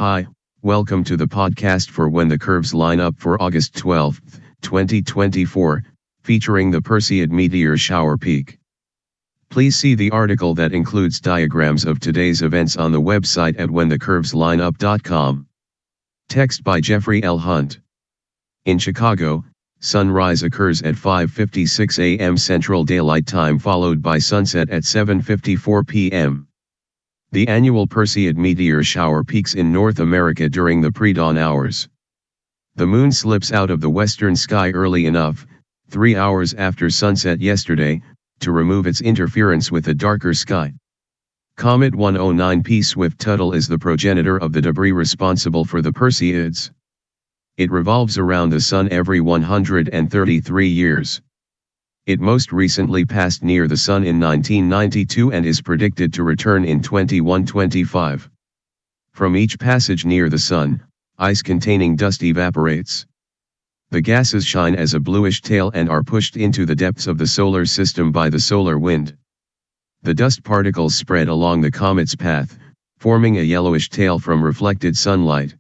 Hi, welcome to the podcast for When the Curves Line Up for August 12, 2024, featuring the Perseid Meteor shower peak. Please see the article that includes diagrams of today's events on the website at whenthecurveslineup.com. Text by Jeffrey L. Hunt. In Chicago, sunrise occurs at 5:56 a.m. Central Daylight Time, followed by sunset at 7:54 p.m. The annual Perseid Meteor shower peaks in North America during the predawn hours. The moon slips out of the western sky early enough, 3 hours after sunset yesterday, to remove its interference with a darker sky. Comet 109P Swift-Tuttle is the progenitor of the debris responsible for the Perseids. It revolves around the Sun every 133 years. It most recently passed near the Sun in 1992 and is predicted to return in 2125. From each passage near the Sun, ice containing dust evaporates. The gases shine as a bluish tail and are pushed into the depths of the solar system by the solar wind. The dust particles spread along the comet's path, forming a yellowish tail from reflected sunlight.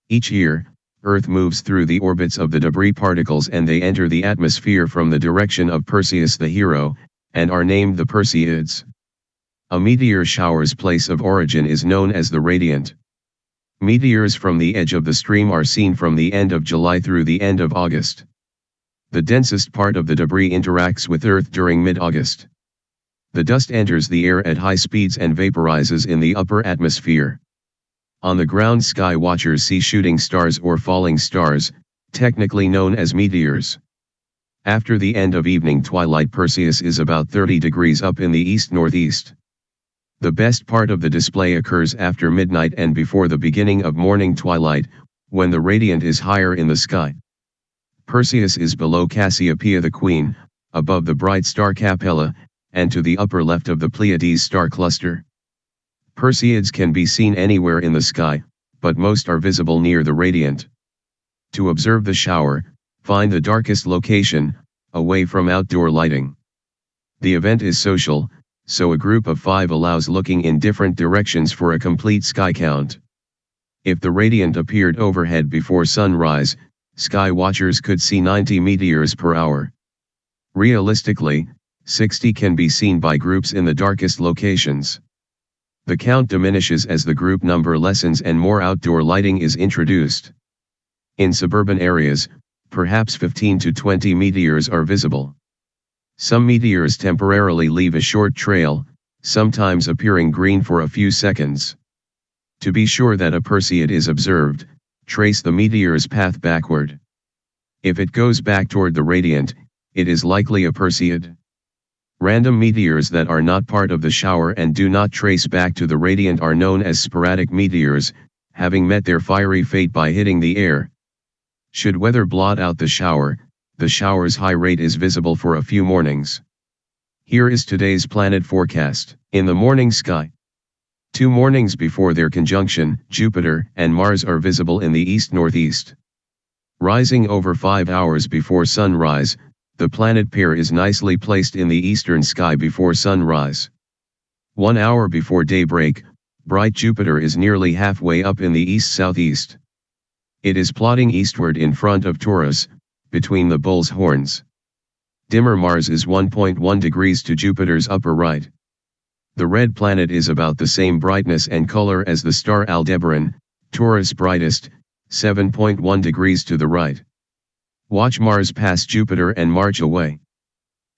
Each year, Earth moves through the orbits of the debris particles and they enter the atmosphere from the direction of Perseus the hero, and are named the Perseids. A meteor shower's place of origin is known as the radiant. Meteors from the edge of the stream are seen from the end of July through the end of August. The densest part of the debris interacts with Earth during mid-August. The dust enters the air at high speeds and vaporizes in the upper atmosphere. On the ground, sky watchers see shooting stars or falling stars, technically known as meteors. After the end of evening twilight, Perseus is about 30 degrees up in the east-northeast. The best part of the display occurs after midnight and before the beginning of morning twilight, when the radiant is higher in the sky. Perseus is below Cassiopeia the Queen, above the bright star Capella, and to the upper left of the Pleiades star cluster. Perseids can be seen anywhere in the sky, but most are visible near the radiant. To observe the shower, find the darkest location, away from outdoor lighting. The event is social, so a group of 5 allows looking in different directions for a complete sky count. If the radiant appeared overhead before sunrise, sky watchers could see 90 meteors per hour. Realistically, 60 can be seen by groups in the darkest locations. The count diminishes as the group number lessens and more outdoor lighting is introduced. In suburban areas, perhaps 15 to 20 meteors are visible. Some meteors temporarily leave a short trail, sometimes appearing green for a few seconds. To be sure that a Perseid is observed, trace the meteor's path backward. If it goes back toward the radiant, it is likely a Perseid. Random meteors that are not part of the shower and do not trace back to the radiant are known as sporadic meteors, having met their fiery fate by hitting the air. Should weather blot out the shower's high rate is visible for a few mornings. Here is today's planet forecast. In the morning sky, 2 mornings before their conjunction, Jupiter and Mars are visible in the east-northeast. Rising over 5 hours before sunrise, the planet pair is nicely placed in the eastern sky before sunrise. 1 hour before daybreak, bright Jupiter is nearly halfway up in the east-southeast. It is plodding eastward in front of Taurus, between the bull's horns. Dimmer Mars is 1.1 degrees to Jupiter's upper right. The red planet is about the same brightness and color as the star Aldebaran, Taurus brightest, 7.1 degrees to the right. Watch Mars pass Jupiter and march away.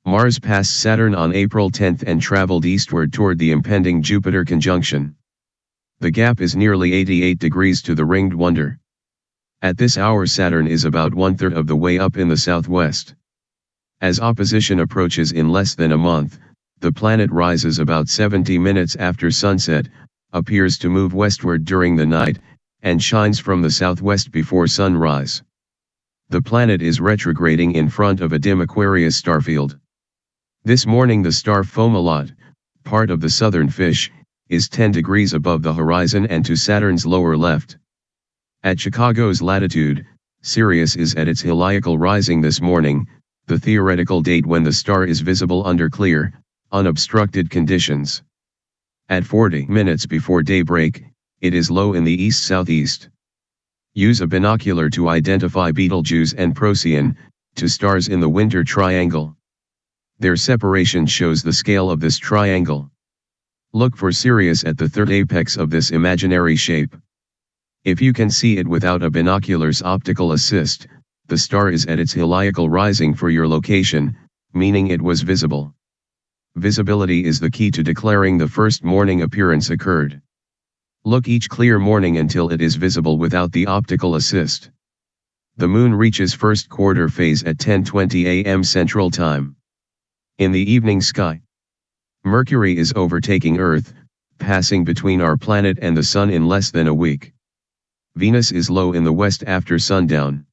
Mars passed Saturn on April 10 and traveled eastward toward the impending Jupiter conjunction. The gap is nearly 88 degrees to the ringed wonder. At this hour, Saturn is about 1/3 of the way up in the southwest. As opposition approaches in less than a month, the planet rises about 70 minutes after sunset, appears to move westward during the night, and shines from the southwest before sunrise. The planet is retrograding in front of a dim Aquarius starfield. This morning the star Fomalhaut, part of the southern fish, is 10 degrees above the horizon and to Saturn's lower left. At Chicago's latitude, Sirius is at its heliacal rising this morning, the theoretical date when the star is visible under clear, unobstructed conditions. At 40 minutes before daybreak, it is low in the east-southeast. Use a binocular to identify Betelgeuse and Procyon, two stars in the winter triangle. Their separation shows the scale of this triangle. Look for Sirius at the third apex of this imaginary shape. If you can see it without a binocular's optical assist, the star is at its heliacal rising for your location, meaning it was visible. Visibility is the key to declaring the first morning appearance occurred. Look each clear morning until it is visible without the optical assist. The moon reaches first quarter phase at 10:20 a.m. Central Time. In the evening sky, Mercury is overtaking Earth, passing between our planet and the Sun in less than a week. Venus is low in the west after sundown.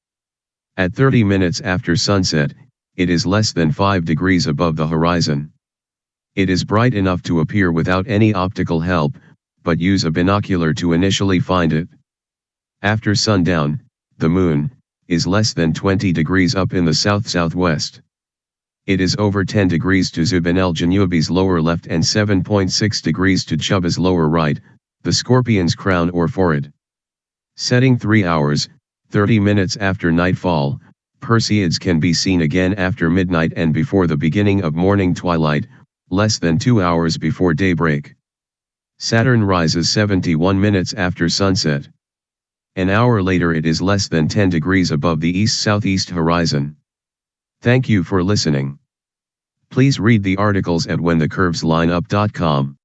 At 30 minutes after sunset, it is less than 5 degrees above the horizon. It is bright enough to appear without any optical help, but use a binocular to initially find it. After sundown, the moon is less than 20 degrees up in the south-southwest. It is over 10 degrees to Zub-en-el-Janubi's lower left and 7.6 degrees to Chuba's lower right, the scorpion's crown or forehead. Setting 3 hours, 30 minutes after nightfall, Perseids can be seen again after midnight and before the beginning of morning twilight, less than 2 hours before daybreak. Saturn rises 71 minutes after sunset. An hour later it is less than 10 degrees above the east-southeast horizon. Thank you for listening. Please read the articles at whenthecurveslineup.com.